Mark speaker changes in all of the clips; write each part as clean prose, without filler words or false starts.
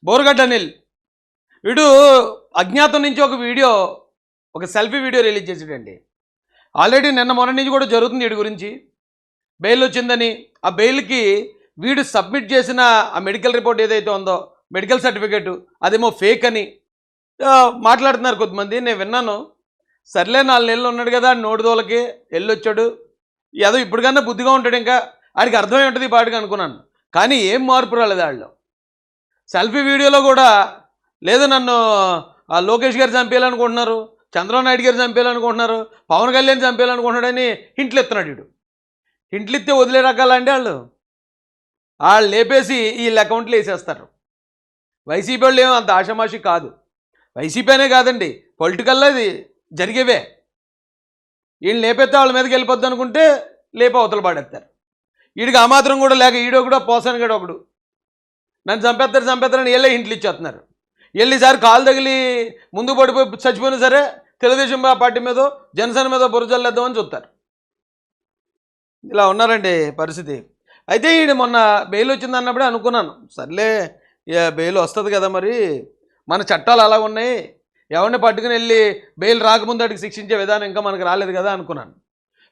Speaker 1: బోరుగడ్డ అనిల్ వీడు అజ్ఞాతం నుంచి ఒక సెల్ఫీ వీడియో రిలీజ్ చేసాడండి. ఆల్రెడీ నిన్న మొన్న నుంచి కూడా జరుగుతుంది వీడి గురించి. బెయిల్ వచ్చిందని ఆ బెయిల్కి వీడు సబ్మిట్ చేసిన ఆ మెడికల్ రిపోర్ట్ ఏదైతే ఉందో మెడికల్ సర్టిఫికేటు అదేమో ఫేక్ అని మాట్లాడుతున్నారు కొంతమంది. నేను విన్నాను. సర్లే 4 నెలలు ఉన్నాడు కదా నోటిదోలకి వెళ్ళొచ్చాడు, ఏదో ఇప్పటికన్నా బుద్ధిగా ఉంటాడు, ఇంకా ఆడికి అర్థమై ఉంటుంది ఈ పాటికి అనుకున్నాను. కానీ ఏం మార్పు రాలేదు వాళ్ళు. సెల్ఫీ వీడియోలో కూడా లేదు నన్ను లోకేష్ గారు చంపేయాలనుకుంటున్నారు, చంద్రబాబు నాయుడు గారు చంపేయాలనుకుంటున్నారు, పవన్ కళ్యాణ్ చంపేయాలనుకుంటున్నాడని హింట్లు ఇస్తున్నాడు వీడు. హింట్లు ఇస్తే వదిలే రకాలండి వాళ్ళు లేపేసి వీళ్ళ అకౌంట్లు వేసేస్తారు. వైసీపీ వాళ్ళు ఏమో అంత ఆషామాషి కాదు. వైసీపీ అనే కాదండి, పొలిటికల్లో ఇది జరిగేవే. వీళ్ళు లేపేస్తే వాళ్ళ మీదకి వెళ్ళిపోద్ది అనుకుంటే లేప అవతల పాడేస్తారు. వీడికి ఆ మాత్రం కూడా లేక ఈడో కూడా పోసాను గడు ఒకడు నన్ను చంపేస్తారని వీళ్ళే ఇంట్లో ఇచ్చేస్తున్నారు. వీళ్ళు ఈసారి కాలు తగిలి ముందుకు పడిపోయి చచ్చిపోయినా సరే తెలుగుదేశం పార్టీ మీదో జనసేన మీదో బురజల్లేద్దామని చూస్తారు. ఇలా ఉన్నారండి పరిస్థితి. అయితే ఈయన మొన్న బెయిల్ వచ్చింది అన్నప్పుడే అనుకున్నాను, సర్లే బెయిల్ వస్తుంది కదా, మరి మన చట్టాలు అలా ఉన్నాయి, ఎవరిని పట్టుకుని వెళ్ళి బెయిల్ రాకముందు వాటికి శిక్షించే విధానం ఇంకా మనకు రాలేదు కదా అనుకున్నాను.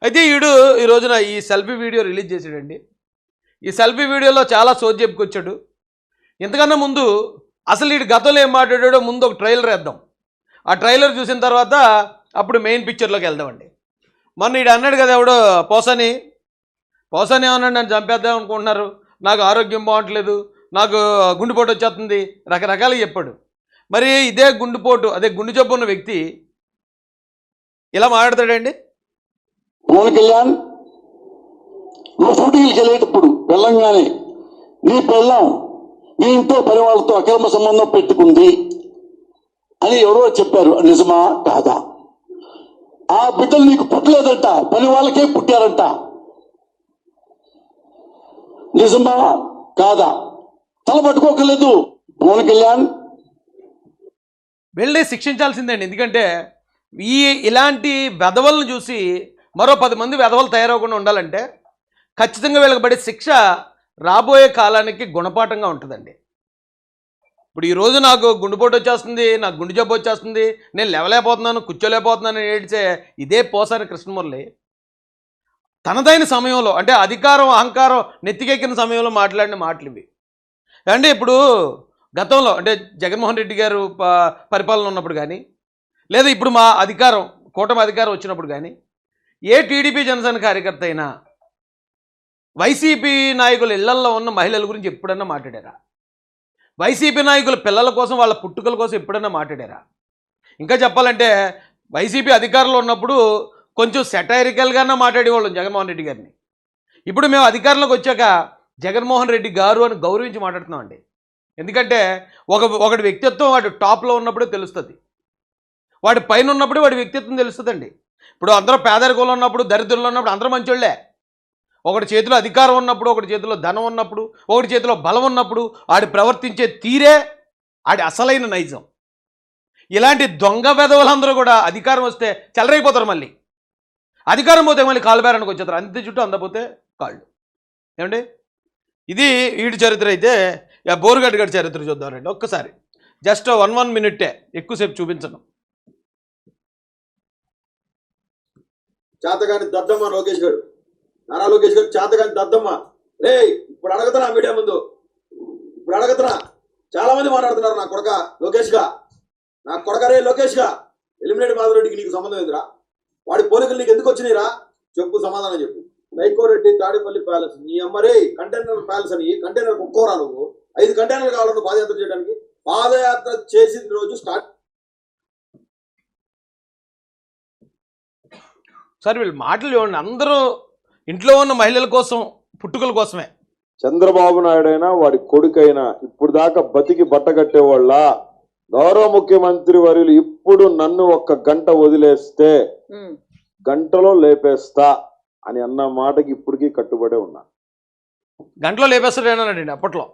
Speaker 1: అయితే ఈ రోజున ఈ సెల్ఫీ వీడియో రిలీజ్ చేసాడండి. ఈ సెల్ఫీ వీడియోలో చాలా సోది చెప్పుకొచ్చాడు. ఇంతకన్నా ముందు అసలు వీడు గతంలో ఏం మాట్లాడాడో ముందు ఒక ట్రైలర్ వేద్దాం. ఆ ట్రైలర్ చూసిన తర్వాత అప్పుడు మెయిన్ పిక్చర్లోకి వెళ్దామండి. మొన్న వీడు అన్నాడు కదా ఎవడో పోసాని ఏమన్నాడు, నన్ను చంపేద్దాం అనుకుంటున్నారు, నాకు ఆరోగ్యం బాగుంటలేదు, నాకు గుండెపోటు వచ్చేస్తుంది, రకరకాలుగా చెప్పాడు. మరి ఇదే గుండెపోటు అదే గుండె జబ్బు ఉన్న వ్యక్తి ఇలా మాట్లాడతాడండి.
Speaker 2: పవన్ కళ్యాణ్ నువ్వు షూటింగ్కి వెళ్ళేటప్పుడు వెళ్ళంగానే నీ పిల్లం నీ ఇంట్లో పని వాళ్ళతో అక్రమ సంబంధం పెట్టుకుంది అని ఎవరో చెప్పారు, నిజమా కాదా? ఆ బిడ్డలు నీకు పుట్టలేదంట, పని వాళ్ళకే పుట్టారంట, నిజమా కాదా? తల పట్టుకోకలేదు పవన్ కళ్యాణ్.
Speaker 1: వెళ్ళి శిక్షించాల్సిందండి. ఎందుకంటే ఇలాంటి వెధవలను చూసి మరో 10 మంది వెధవలు తయారవకుండా ఉండాలంటే ఖచ్చితంగా వీళ్ళకి పడే శిక్ష రాబోయే కాలానికి గుణపాఠంగా ఉంటుందండి. ఇప్పుడు ఈరోజు నాకు గుండెపోటు వచ్చేస్తుంది, నాకు గుండె జబ్బు వచ్చేస్తుంది, నేను లేవలేకపోతున్నాను, కూర్చోలేకపోతున్నాను అని ఏడ్చే ఇదే పోసాని కృష్ణమురళి తనదైన సమయంలో అంటే అధికారం అహంకారం నెత్తికెక్కిన సమయంలో మాట్లాడిన మాటలు ఇవి. అంటే ఇప్పుడు గతంలో అంటే జగన్మోహన్ రెడ్డి గారు పరిపాలన ఉన్నప్పుడు కానీ లేదా ఇప్పుడు మా అధికారం కూటమి అధికారం వచ్చినప్పుడు కానీ ఏ టీడీపీ జనసేన కార్యకర్త అయినా వైసీపీ నాయకుల ఇళ్లల్లో ఉన్న మహిళల గురించి ఎప్పుడన్నా మాట్లాడారా? వైసీపీ నాయకుల పిల్లల కోసం వాళ్ళ పుట్టుకల కోసం ఎప్పుడన్నా మాట్లాడారా? ఇంకా చెప్పాలంటే వైసీపీ అధికారంలో ఉన్నప్పుడు కొంచెం సెటైరికల్గానే మాట్లాడేవాళ్ళం జగన్మోహన్ రెడ్డి గారిని. ఇప్పుడు మేము అధికారంలోకి వచ్చాక జగన్మోహన్ రెడ్డి గారు అని గౌరవించి మాట్లాడుతున్నామండి. ఎందుకంటే ఒకటి వ్యక్తిత్వం వాడు టాప్లో ఉన్నప్పుడే తెలుస్తుంది, వాడి పైన ఉన్నప్పుడే వాడి వ్యక్తిత్వం తెలుస్తుందండి. ఇప్పుడు అందరూ పేదరికంలో ఉన్నప్పుడు దరిద్రంలో ఉన్నప్పుడు అందరూ మంచోళ్ళే. ఒకటి చేతిలో అధికారం ఉన్నప్పుడు, ఒకటి చేతిలో ధనం ఉన్నప్పుడు, ఒకటి చేతిలో బలం ఉన్నప్పుడు ఆడి ప్రవర్తించే తీరే ఆడి అసలైన నైజం. ఇలాంటి దొంగ వెధవలందరూ కూడా అధికారం వస్తే చెలరైపోతారు. మళ్ళీ అధికారం పోతే మళ్ళీ కాలు బేరానికి వచ్చేస్తారు, అంతే చుట్టూ అందపోతే కాళ్ళు. ఏమండి ఇది వీడి చరిత్ర. అయితే బోరుగడ్డ గారి చరిత్ర చూద్దామండి ఒక్కసారి. జస్ట్ 1 మినిట్టే, ఎక్కువసేపు చూపించను.
Speaker 3: చేతగాని దద్దమ్మ లోకేష్ గారు, నారా లోకేష్ గారు చేతగాని దద్దమ్మ. రే ఇప్పుడు అడగతున్నా మీడియా ముందు, ఇప్పుడు అడగతున్నా. చాలా మంది మాట్లాడుతున్నారు నా కొడక లోకేష్ గా, నా కొడక రే లోకేష్ గా. ఎలిమినేట్ మాధవరెడ్డికి నీకు సంబంధం ఏందిరా? వాడి పోలికలు నీకు ఎందుకు వచ్చినాయిరా? చెప్పు, సమాధానం చెప్పు. నైకోరెడ్డి తాడేపల్లి ప్యాలెస్ నీ అమ్మరే కంటైనర్ ప్యాలెస్ అని కంటైనర్ ఒక్కోరా నువ్వు 5 కంటైనర్లు కావాలి నువ్వు పాదయాత్ర చేయడానికి. పాదయాత్ర చేసిన రోజు స్టార్ట్
Speaker 1: సార్ వీళ్ళు మాటలు చూడండి, అందరూ ఇంట్లో ఉన్న మహిళల కోసం పుట్టుకల కోసమే.
Speaker 4: చంద్రబాబు నాయుడు అయినా వాడి కొడుకైనా ఇప్పుడు దాకా బతికి బట్టగట్టేవాళ్ళ గౌరవ ముఖ్యమంత్రి వర్యులు ఇప్పుడు నన్ను 1 గంట వదిలేస్తే గంటలో లేపేస్తా అని అన్న మాటకి ఇప్పటికీ కట్టుబడే ఉన్నా.
Speaker 1: గంటలో లేపేస్తాడేనానండి అప్పట్లో.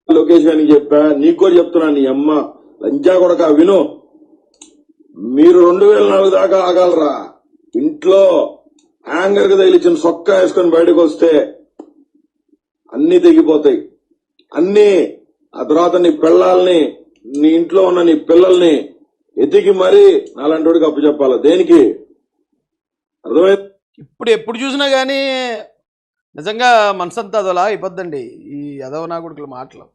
Speaker 3: లోకేష్ గారికి చెప్పా, నీకు కూడా చెప్తున్నా, నీ అమ్మ లంచా కొడక విను. మీరు 2004 దాకా ఆగాలరా. ఇంట్లో
Speaker 4: యాంగర్ కి తగిలిచ్చిన సొక్క వేసుకొని బయటకు వస్తే అన్ని తెగిపోతాయి. అన్ని ఆ తర్వాత నీ పిల్లల్ని, నీ ఇంట్లో ఉన్న నీ పిల్లల్ని ఎతికి మరీ నాలాంటి అప్పు చెప్పాలి. దేనికి? అర్థమైంది?
Speaker 1: ఇప్పుడు ఎప్పుడు చూసినా కానీ నిజంగా మనసంతా అదోలా అయిపోద్దండి ఈ యదవ నాగుడుకుల మాటలు.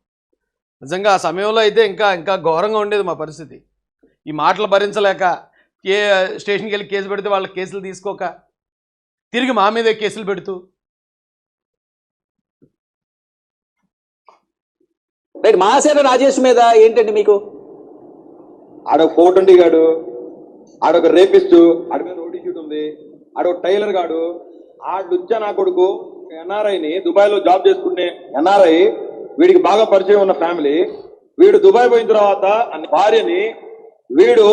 Speaker 1: నిజంగా ఆ సమయంలో అయితే ఇంకా ఇంకా ఘోరంగా ఉండేది మా పరిస్థితి. ఈ మాటలు భరించలేక స్టేషన్కి వెళ్ళి కేసు పెడితే వాళ్ళ కేసులు తీసుకోక తిరిగి మా మీదే కేసులు పెడుతూ
Speaker 5: రైట్. మహాసేన రాజేష్ మీద ఏంటండి మీకు?
Speaker 3: ఆడొక కోటండి గాడు, ఆడొక రేపిస్టు, ఆడి మీద ఓటీ షూట్ ఉంది, ఆడొక టైలర్ గాడు, ఆడుచ్చా నా కొడుకు ఎన్ఆర్ఐని దుబాయ్ లో జాబ్ చేసుకునే ఎన్ఆర్ఐ, వీడికి బాగా పరిచయం ఉన్న ఫ్యామిలీ. వీడు దుబాయ్ పోయిన తర్వాత భార్యని వీడు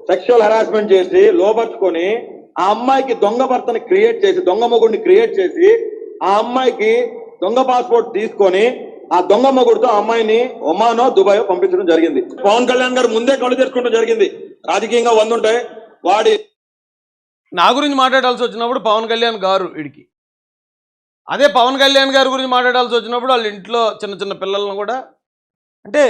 Speaker 3: సెక్షువల్ హెరాస్మెంట్ చేసి లోపరుచుకొని ఆ అమ్మాయికి దొంగ భర్తని క్రియేట్ చేసి, దొంగ మొగుడిని క్రియేట్ చేసి ఆ అమ్మాయికి దొంగ పాస్పోర్ట్ తీసుకొని ఆ దొంగ మొగుడుతో ఆ అమ్మాయిని ఒమానో దుబాయ్ పంపించడం జరిగింది. పవన్ కళ్యాణ్ గారు ముందే కళ్ళు తెరుచుకోవడం జరిగింది. రాజకీయంగా వందుంటాయి. వాడి
Speaker 1: నా గురించి మాట్లాడాల్సి వచ్చినప్పుడు పవన్ కళ్యాణ్ గారు వీడికి, అదే పవన్ కళ్యాణ్ గారి గురించి మాట్లాడాల్సి వచ్చినప్పుడు వాళ్ళ ఇంట్లో చిన్న చిన్న పిల్లలను కూడా, అంటే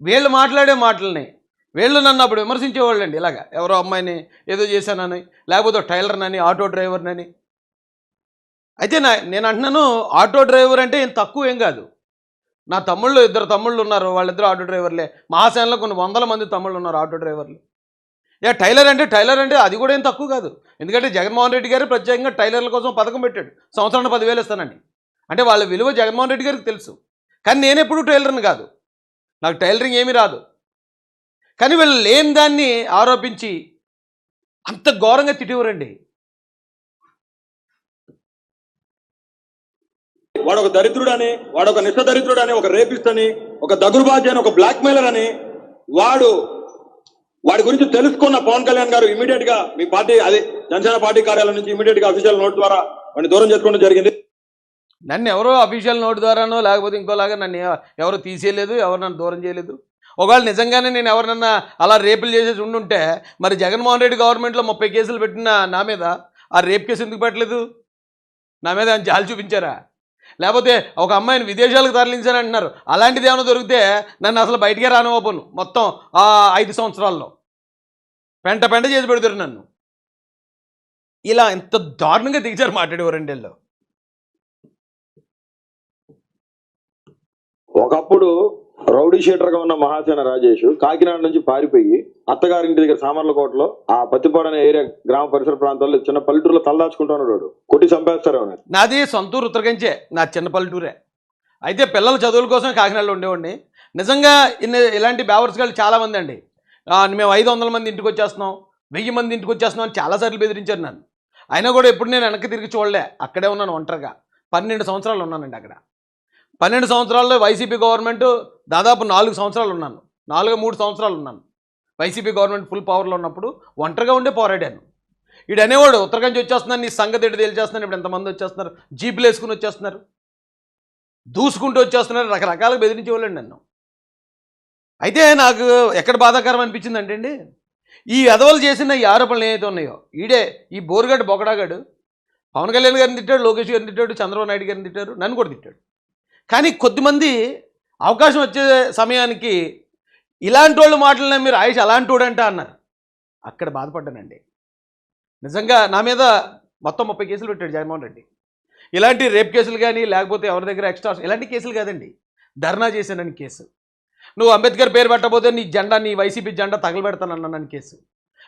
Speaker 1: వీళ్ళు మాట్లాడే మాటలని వీళ్ళు నన్ను అప్పుడు విమర్శించేవాళ్ళండి. ఇలాగా ఎవరో అమ్మాయిని ఏదో చేశానని, లేకపోతే టైలర్నని, ఆటో డ్రైవర్నని. అయితే నేను అంటున్నాను, ఆటో డ్రైవర్ అంటే ఏం తక్కువ ఏం కాదు. నా తమ్ముళ్ళు, 2 తమ్ముళ్ళు ఉన్నారు, వాళ్ళిద్దరు ఆటో డ్రైవర్లే. మహాసేనలో కొన్ని 100 మంది తమ్ముళ్ళు ఉన్నారు ఆటో డ్రైవర్లు. టైలర్ అంటే అది కూడా ఏం తక్కువ కాదు. ఎందుకంటే జగన్మోహన్ రెడ్డి గారు ప్రత్యేకంగా టైలర్ల కోసం పథకం పెట్టాడు, సంవత్సరానికి 10,000 ఇస్తానని. అంటే వాళ్ళ విలువ జగన్మోహన్ రెడ్డి గారికి తెలుసు. కానీ నేను ఎప్పుడు టైలర్ని కాదు, నాకు టైలరింగ్ ఏమీ రాదు. కానీ వీళ్ళు లేని దాన్ని ఆరోపించి అంత ఘోరంగా తిట్టేవారండి.
Speaker 3: వాడు ఒక దరిద్రుడు అని, వాడు ఒక నిష్ఠ దరిద్రుడు అని, ఒక రేపిస్ట్ అని, ఒక దగురుబాజీ అని, ఒక బ్లాక్ మెయిలర్ అని, వాడి గురించి తెలుసుకున్న పవన్ కళ్యాణ్ గారు ఇమీడియట్ గా మీ పార్టీ, అదే జనసేన పార్టీ కార్యాలయం నుంచి ఇమీడియట్ గా అఫీషియల్ నోట్ ద్వారా వాడిని దూరం చేసుకోవడం జరిగింది.
Speaker 1: నన్ను ఎవరో అఫీషియల్ నోట్ ద్వారానో లేకపోతే ఇంకోలాగా నన్ను ఎవరు తీసేయలేదు, ఎవరు నన్ను దూరం చేయలేదు. ఒకవేళ నిజంగానే నేను ఎవరినన్నా అలా రేపులు చేసేసి ఉండుంటే మరి జగన్మోహన్ రెడ్డి గవర్నమెంట్లో 30 కేసులు పెట్టిన నా మీద ఆ రేప్ కేసు ఎందుకు పెట్టలేదు? నా మీద ఆయన జాలి చూపించారా? లేకపోతే ఒక అమ్మాయిని విదేశాలకు తరలించారంటున్నారు, అలాంటిది ఏమైనా దొరికితే నన్ను అసలు బయటికే రానివ్వను. మొత్తం ఆ 5 సంవత్సరాల్లో పెంట చేసి పెడతారు నన్ను. ఇలా ఎంత దారుణంగా దిగజారు మాట్లాడేవారండి వీళ్ళు.
Speaker 4: ఒకప్పుడు రౌడీ షీటర్ గా ఉన్న మహాసేన రాజేష్ కాకినాడ నుంచి పారిపోయి అత్తగారింటి దగ్గర సామర్లకోటలో ఆ పత్తిపాడు అనే ఏరియా గ్రామ పరిసర ప్రాంతాల్లో చిన్న పల్లెటూరులో తలదాచుకుంటున్నాడు. కొట్టి చంపేస్తారు.
Speaker 1: నాది సొంతూరు ఉత్తరగంచే, నా చిన్న పల్లెటూరే. అయితే పిల్లల చదువుల కోసం కాకినాడలో ఉండేవాడిని. నిజంగా ఇలాంటి బేవర్స్గాళ్ళు చాలామంది అండి. మేము 500 మంది ఇంటికి వచ్చేస్తున్నాం, 1000 మంది ఇంటికి వచ్చేస్తున్నాం అని చాలాసార్లు బెదిరించారు నన్ను. అయినా కూడా ఎప్పుడు నేను వెనక్కి తిరిగి చూడలే. అక్కడే ఉన్నాను ఒంటరిగా. 12 సంవత్సరాలు ఉన్నానండి అక్కడ. 12 సంవత్సరాల్లో వైసీపీ గవర్నమెంట్ దాదాపు 4 సంవత్సరాలు ఉన్నాను, 3 సంవత్సరాలు ఉన్నాను. వైసీపీ గవర్నమెంట్ ఫుల్ పవర్లో ఉన్నప్పుడు ఒంటరిగా ఉండే పోరాడాను. వీడు అనేవాడు ఉత్తరకంచి వచ్చేస్తున్నాను, నీ సంగతి ఎటు తేల్చేస్తున్నాను. ఇప్పుడు ఎంతమంది వచ్చేస్తున్నారు, జీపులు వేసుకుని వచ్చేస్తున్నారు, దూసుకుంటూ వచ్చేస్తున్నారు, రకరకాలుగా బెదిరించేవాళ్ళండి నన్ను. అయితే నాకు ఎక్కడ బాధాకరం అనిపించిందంటే అండి, ఈ ఎదవలు చేసిన ఈ ఆరోపణలు ఏవైతే ఉన్నాయో, ఈ బోరుగడ్డ బొకడాగాడు పవన్ కళ్యాణ్ గారిని తిట్టాడు, లోకేష్ గారిని తిట్టాడు, చంద్రబాబు నాయుడు గారిని తిట్టారు, నన్ను కూడా తిట్టాడు. కానీ కొద్దిమంది అవకాశం వచ్చే సమయానికి ఇలాంటి వాళ్ళు మాటలనే మీరు ఆయుష్ అలాంటి వాడంట అన్నారు. అక్కడ బాధపడ్డానండి. నిజంగా నా మీద మొత్తం 30 కేసులు పెట్టాడు జగన్మోహన్ రెడ్డి. ఇలాంటి రేప్ కేసులు కానీ లేకపోతే ఎవరి దగ్గర ఎక్స్ట్రా ఇలాంటి కేసులు కాదండి, ధర్నా చేశానని కేసు. నువ్వు అంబేద్కర్ పేరు పెట్టకపోతే నీ జెండా, నీ వైసీపీ జెండా తగలబెడతానన్నానని కేసు.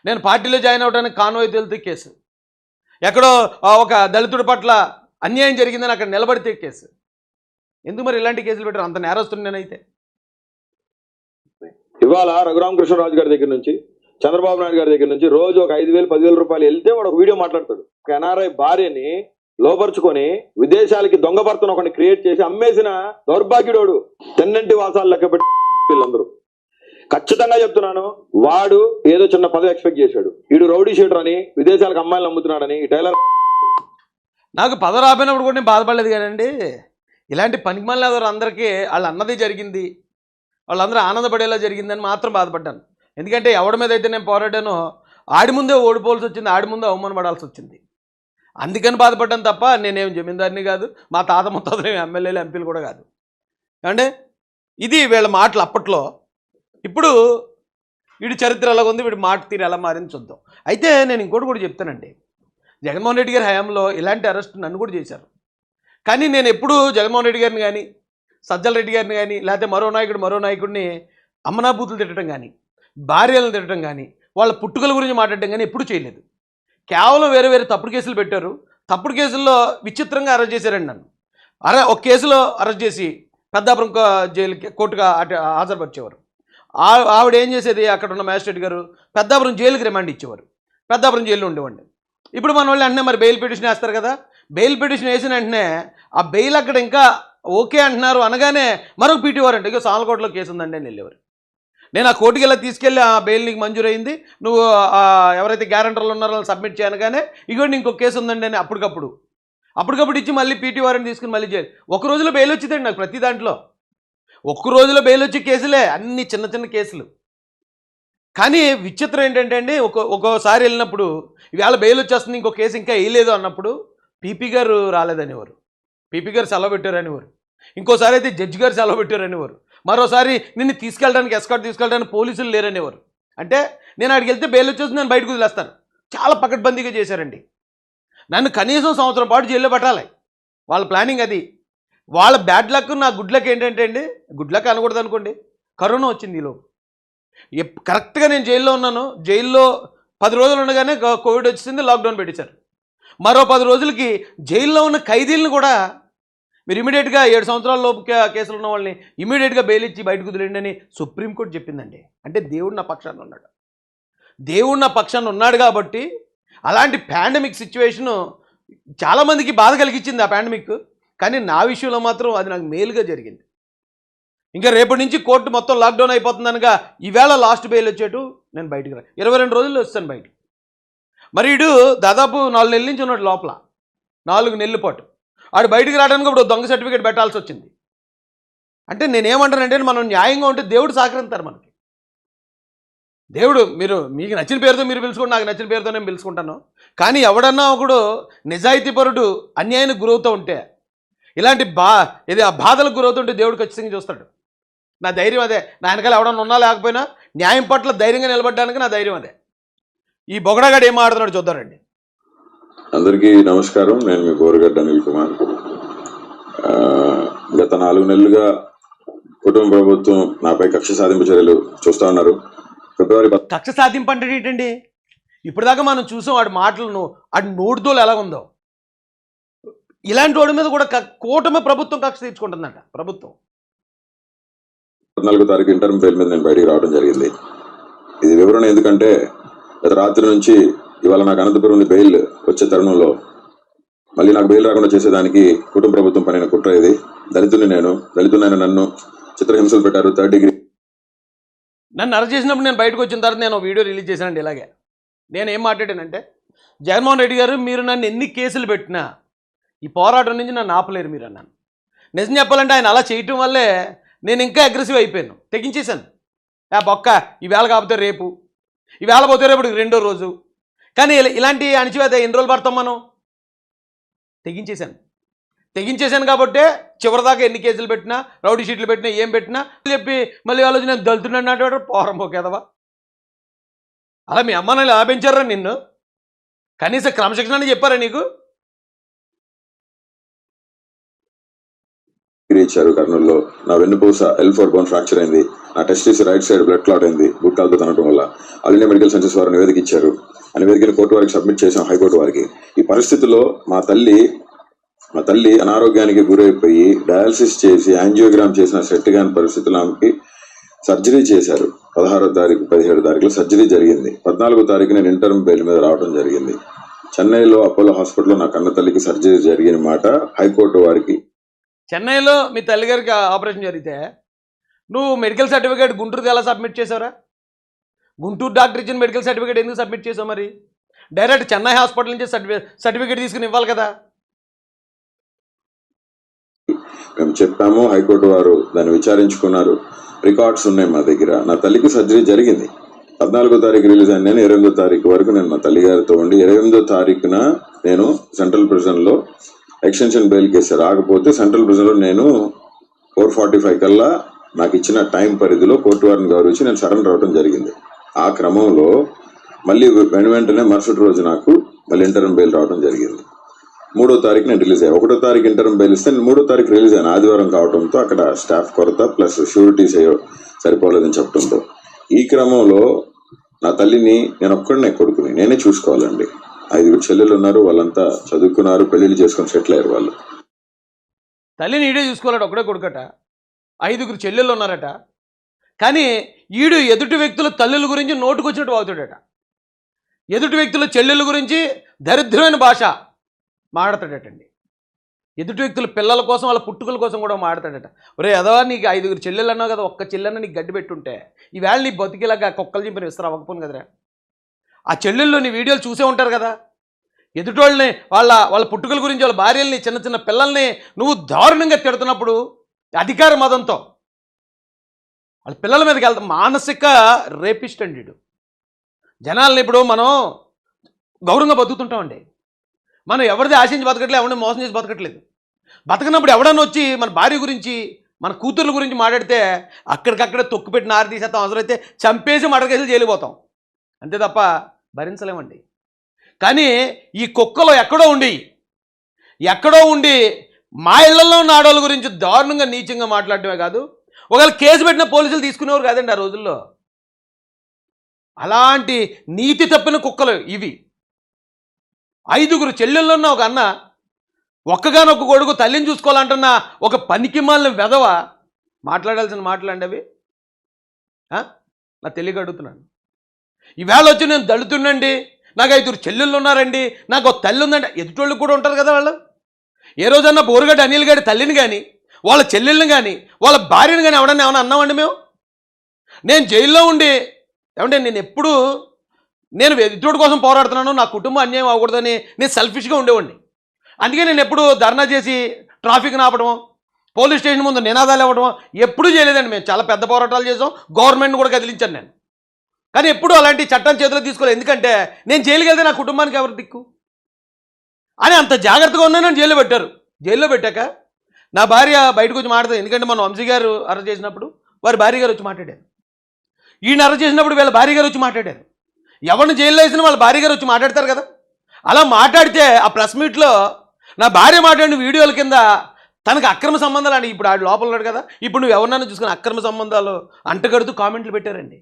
Speaker 1: నేను పార్టీలో జాయిన్ అవడానికి కాన్వాయ్ వెళ్తే కేసు. ఎక్కడో ఒక దళితుడి పట్ల అన్యాయం జరిగిందని అక్కడ నిలబడితే కేసు. ఎందుకు మరి ఇలాంటి కేసులు పెట్టారు? అంత నేరస్తుని నేనైతే.
Speaker 4: ఇవాళ రఘురామకృష్ణరాజు గారి దగ్గర నుంచి, చంద్రబాబు నాయుడు గారి దగ్గర నుంచి రోజు ఒక 5,000 10,000 రూపాయలు వెళ్తే వాడు ఒక వీడియో మాట్లాడతాడు. ఒక ఎన్ఆర్ఐ భార్యని లోపరుచుకొని విదేశాలకి దొంగ భర్తను ఒకరిని క్రియేట్ చేసి అమ్మేసిన దౌర్భాగ్యుడోడు. తెన్నంటి వాసాలు లెక్క పెట్టి వీళ్ళందరూ. ఖచ్చితంగా చెప్తున్నాను, వాడు ఏదో చిన్న పదవి ఎక్స్పెక్ట్ చేశాడు. వీడు రౌడీ షీటర్ అని, విదేశాలకు అమ్మాయిలు అమ్ముతున్నాడని. ఈ టైలర్
Speaker 1: నాకు పదవి రాపోయినప్పుడు కూడా నేను బాధపడలేదు కానండి, ఇలాంటి పనికిమాలిన అందరికీ వాళ్ళు అన్నది జరిగింది, వాళ్ళందరూ ఆనందపడేలా జరిగిందని మాత్రం బాధపడ్డాను. ఎందుకంటే ఎవడి మీద అయితే నేను పోరాడానో ఆడి ముందే ఓడిపోవాల్సి వచ్చింది, ఆడి ముందే అవమానపడాల్సి వచ్చింది. అందుకని బాధపడ్డాను తప్ప నేనేం జమీందారిని కాదు, మా తాత ముత్తాతలు ఎమ్మెల్యేలు ఎంపీలు కూడా కాదు. అంటే ఇది వీళ్ళ మాటలు అప్పట్లో. ఇప్పుడు వీడి చరిత్ర ఎలా ఉంది, వీడి మాట తీరు ఎలా మారింది చూద్దాం. అయితే నేను ఇంకోటి కూడా చెప్తానండి, జగన్మోహన్ రెడ్డి గారి హయాంలో ఇలాంటి అరెస్ట్ నన్ను కూడా చేశారు. కానీ నేను ఎప్పుడూ జగన్మోహన్ రెడ్డి గారిని కానీ, సజ్జల రెడ్డి గారిని కానీ, లేకపోతే మరో నాయకుడిని అమ్మనాబూతులు తిట్టడం కానీ, భార్యలను తిట్టడం కానీ, వాళ్ళ పుట్టుకల గురించి మాట్లాడడం కానీ ఎప్పుడూ చేయలేదు. కేవలం వేరే వేరే తప్పుడు కేసులు పెట్టారు. తప్పుడు కేసుల్లో విచిత్రంగా అరెస్ట్ చేశారండి నన్ను. ఒక కేసులో అరెస్ట్ చేసి పెద్దాపురం జైలుకి కోర్టుగా హాజరుపరిచేవారు. ఆవిడ ఏం చేసేది, అక్కడ ఉన్న మ్యాజిస్ట్రేట్ గారు పెద్దాపురం జైలుకి రిమాండ్ ఇచ్చేవారు. పెద్దాపురం జైల్లో ఉండేవాడిని. ఇప్పుడు మన వాళ్ళు వెంటనే మరి బెయిల్ పిటిషన్ వేస్తారు కదా, బెయిల్ పిటిషన్ వేసిన వెంటనే ఆ బెయిల్ అక్కడ ఇంకా ఓకే అంటున్నారు అనగానే మరొక పీటీ వారంటే ఇక సాలకోటలో కేసు ఉందండి అని వెళ్ళేవారు. నేను ఆ కోర్టుకి ఇలా తీసుకెళ్ళి ఆ బెయిల్ నీకు మంజూరైంది, నువ్వు ఎవరైతే గ్యారంటర్లు ఉన్నారో వాళ్ళు సబ్మిట్ చేయనగానే ఇగోండి ఇంకొక కేసు ఉందండి అని అప్పటికప్పుడు ఇచ్చి మళ్ళీ పీటీ వారిని తీసుకుని మళ్ళీ చేయాలి. ఒక రోజులో బెయిల్ వచ్చిందండి నాకు ప్రతి దాంట్లో. ఒక్క రోజులో బెయిల్ వచ్చే కేసులే అన్ని చిన్న చిన్న కేసులు. కానీ విచిత్రం ఏంటంటే అండి, ఒక్కోసారి వెళ్ళినప్పుడు ఇవాళ బెయిల్ వచ్చేస్తుంది, ఇంకో కేసు ఇంకా వేయలేదు అన్నప్పుడు పీపీ గారు రాలేదనేవారు, పీపీ గారు సెలవు పెట్టారనేవారు. ఇంకోసారి అయితే జడ్జి గారు సెలవు పెట్టారనేవారు. మరోసారి నిన్ను తీసుకెళ్ళడానికి ఎస్కాట్ తీసుకెళ్ళడానికి పోలీసులు లేరనేవారు. అంటే నేను అక్కడికి వెళ్తే బెయిల్ వచ్చేసి నేను బయటకు వదిలేస్తాను. చాలా పకడ్బందీగా చేశారండి. నన్ను కనీసం సంవత్సరం పాటు జైల్లో పెట్టాలి, వాళ్ళ ప్లానింగ్ అది. వాళ్ళ బ్యాడ్ లక్ నా గుడ్ లక్ ఏంటంటే అండి, గుడ్ లక్ అనకూడదు అనుకోండి, కరోనా వచ్చింది ఈలో. కరెక్ట్గా నేను జైల్లో ఉన్నాను. జైల్లో 10 రోజులు ఉండగానే కోవిడ్ వచ్చింది, లాక్డౌన్ పెట్టేశారు. మరో 10 రోజులకి జైల్లో ఉన్న ఖైదీలను కూడా మీరు ఇమీడియట్గా 7 సంవత్సరాల లోపు కేసులు ఉన్న వాళ్ళని ఇమీడియట్గా బెయిల్ ఇచ్చి బయటకు వదిలేండి అని సుప్రీంకోర్టు చెప్పిందండి. అంటే దేవుడు నా పక్షాన ఉన్నాడు, దేవుడు నా పక్షాన ఉన్నాడు కాబట్టి అలాంటి పాండమిక్ సిచ్యువేషను చాలామందికి బాధ కలిగించింది ఆ పాండమిక్. కానీ నా విషయంలో మాత్రం అది నాకు మేలుగా జరిగింది. ఇంకా రేపటి నుంచి కోర్టు మొత్తం లాక్డౌన్ అయిపోతుందనగా ఈవేళ లాస్ట్ బెయిల్ వచ్చేటు నేను బయటకు 22 రోజుల్లో వస్తాను బయట. మరి వీడు దాదాపు 4 నెలల నుంచి ఉన్నాడు లోపల, 4 నెలల పాటు. ఆడు బయటకు రావడానికి ఇప్పుడు దొంగ సర్టిఫికేట్ పెట్టాల్సి వచ్చింది. అంటే నేనేమంటానంటే మనం న్యాయంగా ఉంటే దేవుడు సహకరిస్తారు మనకి. దేవుడు మీకు నచ్చిన పేరుతో మీరు పిలుచుకోండి, నాకు నచ్చిన పేరుతో నేను పిలుచుకుంటాను. కానీ ఎవడన్నా ఒకడు నిజాయితీపరుడు అన్యాయానికి గురవుతూ ఉంటే, ఇలాంటి ఆ బాధలకు గురవుతుంటే దేవుడు ఖచ్చితంగా చూస్తాడు. నా ధైర్యం అదే. నా వెనకాల ఎవడన్నా ఉన్నా లేకపోయినా న్యాయం పట్ల ధైర్యంగా నిలబడడానికి నా ధైర్యం అదే. ఈ బొగడగాడు ఏం ఆడుతున్నాడు చూద్దారండి.
Speaker 6: అందరికీ నమస్కారం. నేను మీ బోరగడ్డ అనిల్ కుమార్. గత 4 నెలలుగా కుటుంబ ప్రభుత్వం నాపై కక్ష సాధింపు చర్యలు చూస్తా ఉన్నారు. ఫిబ్రవరి
Speaker 1: కక్ష సాధింపు అంటే ఏంటండి? ఇప్పటిదాకా మనం చూసాం వాడి మాటలను, వాడి నోటితోలు ఎలా ఉందో. ఇలాంటి వాడి మీద కూడా కూటమి ప్రభుత్వం కక్ష తీర్చుకుంటుందంట. ప్రభుత్వం
Speaker 6: 14వ తారీఖు ఇంటర్మ్ బెయిల్ మీద నేను బయటికి రావడం జరిగింది. ఇది వివరణ ఎందుకంటే గత రాత్రి నుంచి ఇవాళ నాకు అనంతపురం బెయిల్ వచ్చే తరుణంలో మళ్ళీ నాకు బెయిల్ రాకుండా చేసేదానికి కుటుంబ ప్రభుత్వం పనిన కుట్ర ఇది. దళితున్నైన నన్ను చిత్రహింసలు పెట్టారు. 3rd డిగ్రీ
Speaker 1: నన్ను అరెస్ట్ చేసినప్పుడు నేను బయటకు వచ్చిన తర్వాత నేను వీడియో రిలీజ్ చేశానండి. ఇలాగే నేను ఏం మాట్లాడానంటే, జగన్మోహన్ రెడ్డి గారు మీరు నన్ను ఎన్ని కేసులు పెట్టినా ఈ పోరాటం నుంచి నన్ను ఆపలేరు మీరు అన్నాను. నిజం చెప్పాలంటే ఆయన అలా చేయటం వల్లే నేను ఇంకా అగ్రెసివ్ అయిపోయాను, తెగించేశాను. బొక్క ఈవేళ కాకపోతే రేపు, ఈవేళ పోతే రేపు 2వ రోజు. కానీ ఇలాంటి అణిచివేత ఎన్ని రోజులు పడతాం మనం? తెగించేశాను కాబట్టే చివరిదాకా ఎన్ని కేసులు పెట్టినా, రౌడీ షీట్లు పెట్టినా, ఏం పెట్టినా చెప్పి మళ్ళీ ఆలోచన నేను దళితున్నాడు అంటాడు. పోరంపోకేదవా, అలా మీ అమ్మ నాన్న ఎలా పెంచారా నిన్ను? కనీసం క్రమశిక్షణ అని చెప్పారా నీకు?
Speaker 6: ఇచ్చారు కర్నూలులో. నా వెన్నుపూస L4 బోన్ ఫ్రాక్చర్ అయింది. నా testis right side blood clot అయింది గుట్కాలతో తనటం వల్ల. ఆల్ ఇండియా మెడికల్ సైన్సెస్ వారు నివేదిక ఇచ్చారు. ఆ నివేదికను కోర్టు వారికి సబ్మిట్ చేశాం, హైకోర్టు వారికి. ఈ పరిస్థితుల్లో మా తల్లి అనారోగ్యానికి గురైపోయి డయాలసిస్ చేసి యాంజియోగ్రామ్ చేసిన సెట్ కాని పరిస్థితుల్లో ఆమెకి సర్జరీ చేశారు. 16వ తారీఖు 17వ తారీఖులో సర్జరీ జరిగింది. 14వ తారీఖు నేను ఇంటర్మ్ బెయిల్ మీద రావడం జరిగింది. చెన్నైలో అపోలో హాస్పిటల్లో నా కన్న తల్లికి సర్జరీ జరిగిన మాట హైకోర్టు వారికి.
Speaker 1: చెన్నైలో మీ తల్లిగారికి ఆపరేషన్ జరిగితే నువ్వు మెడికల్ సర్టిఫికేట్ గుంటూరుకి ఎలా సబ్మిట్ చేసావురా? గుంటూరు డాక్టర్ ఇచ్చిన మెడికల్ సర్టిఫికేట్ ఎందుకు సబ్మిట్ చేసావు? మరి డైరెక్ట్ చెన్నై హాస్పిటల్ నుంచి సర్టిఫికేట్ తీసుకుని ఇవ్వాలి కదా.
Speaker 6: మేము చెప్పాము, హైకోర్టు వారు దాన్ని విచారించుకున్నారు. రికార్డ్స్ ఉన్నాయి మా దగ్గర. నా తల్లికి సర్జరీ జరిగింది. 14వ తారీఖు రిలీజ్ అయిన నేను 28వ తారీఖు వరకు నేను మా తల్లిగారితో ఉండి 28వ తారీఖున నేను సెంట్రల్ ప్రిజన్ లో ఎక్స్టెన్షన్ బెయిల్ కేసు రాకపోతే సెంట్రల్ ప్రిజన్ లో నేను 4:45 కల్లా నాకు ఇచ్చిన టైం పరిధిలో కోర్టు వారిని గౌరవించి నేను సరెండర్ అవడం జరిగింది. ఆ క్రమంలో మళ్ళీ వెంటనే మరుసటి రోజు నాకు మళ్ళీ ఇంటర్మ్ బెయిల్ రావడం జరిగింది. 3వ తారీఖు నేను రిలీజ్ అయ్యాను. 1వ తారీఖు ఇంటర్మ్ బెయిల్ ఇస్తే నేను 3వ తారీఖు రిలీజ్ అయ్యాను. ఆదివారం కావడంతో అక్కడ స్టాఫ్ కొరత ప్లస్ షూరిటీస్ సరిపోలేదని చెప్పడంతో ఈ క్రమంలో నా తల్లిని నేను ఒక్కడనే కొడుకుని నేనే చూసుకోవాలండి. 5 చెల్లెలు ఉన్నారు, వాళ్ళంతా చదువుకున్నారు, పెళ్లిళ్ళు చేసుకొని సెటిల్ అయ్యారు. వాళ్ళు
Speaker 1: తల్లిని ఈడే చూసుకోవాలట, ఒకడే కొడుకట, 5 చెల్లెళ్ళు ఉన్నారట. కానీ ఈడు ఎదుటి వ్యక్తుల తల్లుల గురించి నోటుకొచ్చినట్టు వాగుతాడట. ఎదుటి వ్యక్తుల చెల్లెళ్ళ గురించి దరిద్రమైన భాష మాట్లాడతాడటండి. ఎదుటి వ్యక్తుల పిల్లల కోసం వాళ్ళ పుట్టుకల కోసం కూడా మాట్లాడతాడట. ఒరే ఎదవా, నీకు 5 చెల్లెళ్ళు అన్నావు కదా, ఒక్క చెల్లెన్న నీకు గడ్డి పెట్టుంటే ఈవేళ నీ బతికిలాగా కుక్కలు చింపిన విస్తరా అవ్వకపోను కదరా. ఆ చెల్లెళ్ళు నీ వీడియోలు చూసే ఉంటారు కదా. ఎదుటోళ్ళని వాళ్ళ పుట్టుకల గురించి వాళ్ళ భార్యల్ని చిన్న చిన్న పిల్లల్ని నువ్వు దారుణంగా తిడుతున్నప్పుడు అధికార మదంతో వాళ్ళ పిల్లల మీదకి వెళ్తాం. మానసిక రేపిస్ట్ అండి వీడు. జనాల్ని ఇప్పుడు మనం గౌరవంగా బతుకుతుంటామండి. మనం ఎవరిది ఆశించి బతకట్లేదు, ఎవరిని మోసం చేసి బతకట్లేదు. బతకనప్పుడు ఎవడన్నా వచ్చి మన భార్య గురించి మన కూతుర్ల గురించి మాట్లాడితే అక్కడికక్కడే తొక్కు పెట్టి నారి తీసేస్తాం. అవసరమైతే చంపేసి మర్డర్ కేసులు జైలుపోతాం. అంతే తప్ప భరించలేమండి. కానీ ఈ కుక్కలో ఎక్కడో ఉండి మా ఇళ్లలో ఉన్న ఆడవాళ్ళ గురించి దారుణంగా నీచంగా మాట్లాడటమే కాదు, ఒకవేళ కేసు పెట్టిన పోలీసులు తీసుకునేవారు కాదండి ఆ రోజుల్లో. అలాంటి నీతి తప్పిన కుక్కలు ఇవి. 5 చెల్లెళ్ళున్న ఒక అన్న, ఒక్కగానొక్క కొడుకు, తల్లిని చూసుకోవాలంటున్న ఒక పనికిమాలిన వెధవ మాట్లాడాల్సిన మాటలండి అవి. నా తెలియక అడుగుతున్నాను. ఈవేళ వచ్చి నేను దళితుండండి, నాకు 5 చెల్లెళ్ళు ఉన్నారండి, నాకు ఒక తల్లి ఉందండి. ఎదుటోళ్ళు కూడా ఉంటారు కదా వాళ్ళు. ఏ రోజన్నా బోరుగడ్డ అనిల్ గారి తల్లిని కానీ వాళ్ళ చెల్లెళ్ళని కానీ వాళ్ళ భార్యని కానీ ఏమన్నా అన్నామండి మేము? నేను జైల్లో ఉండి ఏమంటే నేను ఎదుటోడి కోసం పోరాడుతున్నాను, నా కుటుంబం అన్యాయం అవ్వకూడదని నేను సెల్ఫిష్గా ఉండేవాడిని. అందుకే నేను ఎప్పుడు ధర్నా చేసి ట్రాఫిక్ ఆపడం, పోలీస్ స్టేషన్ ముందు నినాదాలు ఇవ్వడం ఎప్పుడూ చేయలేదండి. మేము చాలా పెద్ద పోరాటాలు చేసాం, గవర్నమెంట్ కూడా కదిలించాను నేను. కానీ ఎప్పుడు అలాంటి చట్టం చేతిలో తీసుకోలేదు. ఎందుకంటే నేను జైలుకి వెళ్తే నా కుటుంబానికి ఎవరు దిక్కు అని అంత జాగ్రత్తగా ఉన్నానని జైల్లో పెట్టారు. జైల్లో పెట్టాక నా భార్య బయటకు వచ్చి మాట్లాడతాను. ఎందుకంటే మన వంశీ గారు అరెస్ట్ చేసినప్పుడు వారి భార్య గారు వచ్చి మాట్లాడారు. ఈయన అరెస్ట్ చేసినప్పుడు వీళ్ళ భార్య గారు వచ్చి మాట్లాడారు. ఎవరిని జైల్లో వేసినా వాళ్ళ భార్య గారు వచ్చి మాట్లాడతారు కదా. అలా మాట్లాడితే ఆ ప్రెస్ మీట్లో నా భార్య మాట్లాడిన వీడియోల కింద తనకు అక్రమ సంబంధాలు అని, ఇప్పుడు ఆడు లోపల ఉన్నాడు కదా, ఇప్పుడు నువ్వు ఎవరినైనా చూసుకుని అక్రమ సంబంధాలు అంటగడుతూ కామెంట్లు పెట్టారండి.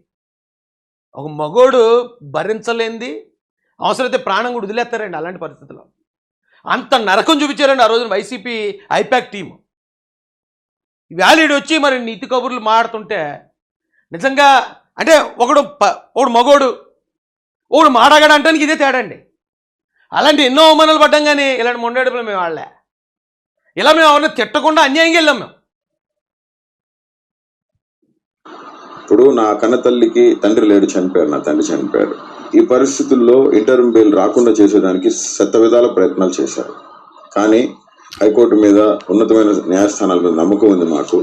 Speaker 1: ఒక మగోడు భరించలేంది అవసరమైతే ప్రాణం కూడా వదిలేస్తారండి అలాంటి పరిస్థితుల్లో. అంత నరకం చూపించారండి ఆ రోజున వైసీపీ ఐపాక్ టీము. వ్యాలీడ్ వచ్చి మరి నీతి కబుర్లు మాడుతుంటే నిజంగా అంటే ఒకడు మగోడు ఒకడు మాడగాడు అంటానికి ఇదే తేడా అండి. అలాంటి ఎన్నో అవమానాలు పడ్డాం, కానీ ఇలాంటి మొండేడుపులు మేము వాళ్ళే. ఇలా మేము ఎవరిని తిట్టకుండా అన్యాయంగా వెళ్ళాం మేము.
Speaker 6: ఇప్పుడు నా కన్న తల్లికి తండ్రి లేడు, చనిపోయారు, నా తండ్రి చనిపోయారు. ఈ పరిస్థితుల్లో ఇంటర్మ్ బెయిల్ రాకుండా చేసేదానికి విధాల ప్రయత్నాలు చేశారు. కానీ హైకోర్టు మీద, ఉన్నతమైన న్యాయస్థానాల మీద నమ్మకం ఉంది మాకు.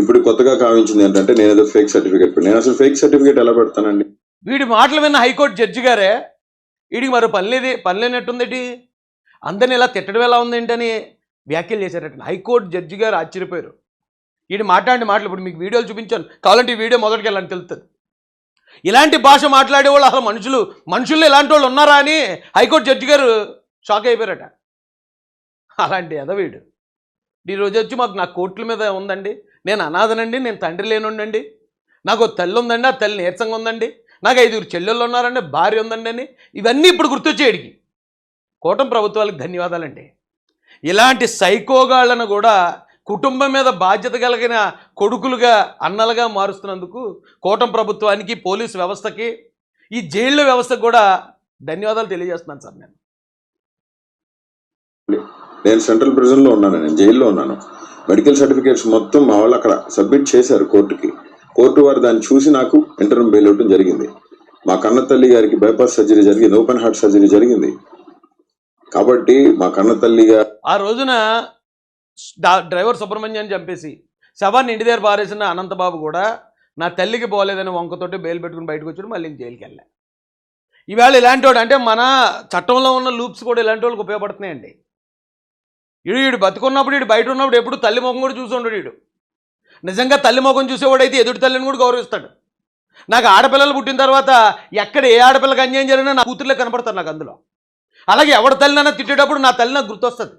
Speaker 6: ఇప్పుడు కొత్తగా కావించింది ఏంటంటే నేను ఏదో ఫేక్ సర్టిఫికేట్, నేను అసలు ఫేక్ సర్టిఫికేట్ ఎలా పెడతానండి?
Speaker 1: వీడి మాటలు విన్న హైకోర్టు జడ్జి గారే వీడికి మరో పని లేనట్టుందేటి, అందరిని ఇలా తిట్టడం ఎలా ఉందేంటని వ్యాఖ్యలు చేశారట. హైకోర్టు జడ్జి గారు ఆశ్చర్యపోయారు. వీడు మాట్లాడిన మాటలు ఇప్పుడు మీకు వీడియోలు చూపించాను, కావాలంటే ఈ వీడియో మొదటికి వెళ్ళని తెలుస్తుంది. ఇలాంటి భాష మాట్లాడేవాళ్ళు అసలు మనుషుల్లో ఇలాంటి వాళ్ళు ఉన్నారా అని హైకోర్టు జడ్జి గారు షాక్ అయిపోయారట. అలాంటి ఎదవీడు ఈరోజు వచ్చి నా కోర్టుల మీద ఉందండి, నేను అనాథనండి, నేను తండ్రి లేనుండండి, నాకు తల్లి ఉందండి, ఆ తల్లి నీరసంగా ఉందండి, నాకు 5 చెల్లెళ్ళు ఉన్నారండి, భార్య ఉందండి అని ఇవన్నీ ఇప్పుడు గుర్తొచ్చేయడికి. కూటమి ప్రభుత్వాలకు ధన్యవాదాలండి. ఇలాంటి సైకోగాళ్లను కూడా కుటుంబం మీద బాధ్యత కలిగిన కొడుకులుగా, అన్నలుగా మారుస్తున్నందుకు కూటమి ప్రభుత్వానికి, పోలీసు వ్యవస్థకి, ఈ జైళ్ళ వ్యవస్థకు కూడా ధన్యవాదాలు తెలియజేస్తున్నాను సార్.
Speaker 6: నేను సెంట్రల్ ప్రిజన్లో ఉన్నాను, నేను జైల్లో ఉన్నాను. మెడికల్ సర్టిఫికేట్స్ మొత్తం మా వాళ్ళు అక్కడ సబ్మిట్ చేశారు కోర్టుకి. కోర్టు వారు దాన్ని చూసి నాకు ఇంటర్మ్ బెయిల్ ఇవ్వడం జరిగింది. మా కన్న తల్లి గారికి బైపాస్ సర్జరీ జరిగింది, ఓపెన్ హార్ట్ సర్జరీ జరిగింది. కాబట్టి మా కన్న తల్లిగా
Speaker 1: ఆ రోజున డ్రైవర్ సుబ్రహ్మణ్యాన్ని చంపేసి శవాన్ని ఇంటి దగ్గర పారేసిన అనంతబాబు కూడా నా తల్లికి పోలేదని వంకతోటి బెయిల్ పెట్టుకుని బయటకు వచ్చాడు, మళ్ళీ ఇంక జైలుకి వెళ్ళా. ఈవేళ ఇలాంటి వాడు అంటే మన చట్టంలో ఉన్న లూప్స్ కూడా ఇలాంటి వాళ్ళకి ఉపయోగపడుతున్నాయండి. వీడు బతుకున్నప్పుడు వీడు బయట ఉన్నప్పుడు ఎప్పుడు తల్లి ముఖం కూడా చూసి ఉండడు. వీడు నిజంగా తల్లి ముఖం చూసేవాడైతే ఎదుటి తల్లిని కూడా గౌరవిస్తాడు. నాకు ఆడపిల్లలు పుట్టిన తర్వాత ఎక్కడ ఏ ఆడపిల్లకి అన్యాయం జరిగినా నా కూతుర్లే కనపడతారు నాకు అందులో. అలాగే ఎవరి తల్లినైనా తిట్టేటప్పుడు నా తల్లి నాకు గుర్తొస్తుంది.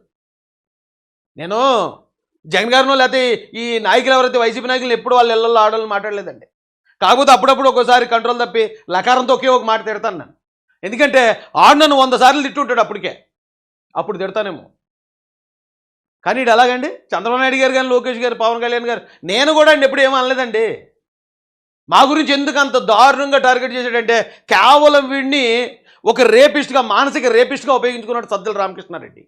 Speaker 1: నేను జగన్ గారినో లేకపోతే ఈ నాయకులు ఎవరైతే వైసీపీ నాయకులు ఎప్పుడు వాళ్ళ ఇళ్లలో ఆడవాళ్ళు మాట్లాడలేదండి. కాకపోతే అప్పుడప్పుడు ఒక్కోసారి కంట్రోల్ తప్పి లకారంతో ఒకే ఒక మాట తిడతాను నేను. ఎందుకంటే ఆడు నన్ను 100 సార్లు తిట్టుంటాడు అప్పుడు తిడతానేమో. కానీ ఇది ఎలాగండి, చంద్రబాబు నాయుడు గారు కానీ లోకేష్ గారు పవన్ కళ్యాణ్ గారు నేను కూడా అండి ఎప్పుడు ఏమీ అనలేదండి. మా గురించి ఎందుకు అంత దారుణంగా టార్గెట్ చేశాడంటే కేవలం వీడిని ఒక రేపిస్ట్గా, మానసిక రేపిస్ట్గా ఉపయోగించుకున్నాడు సజ్జల రామకృష్ణారెడ్డి.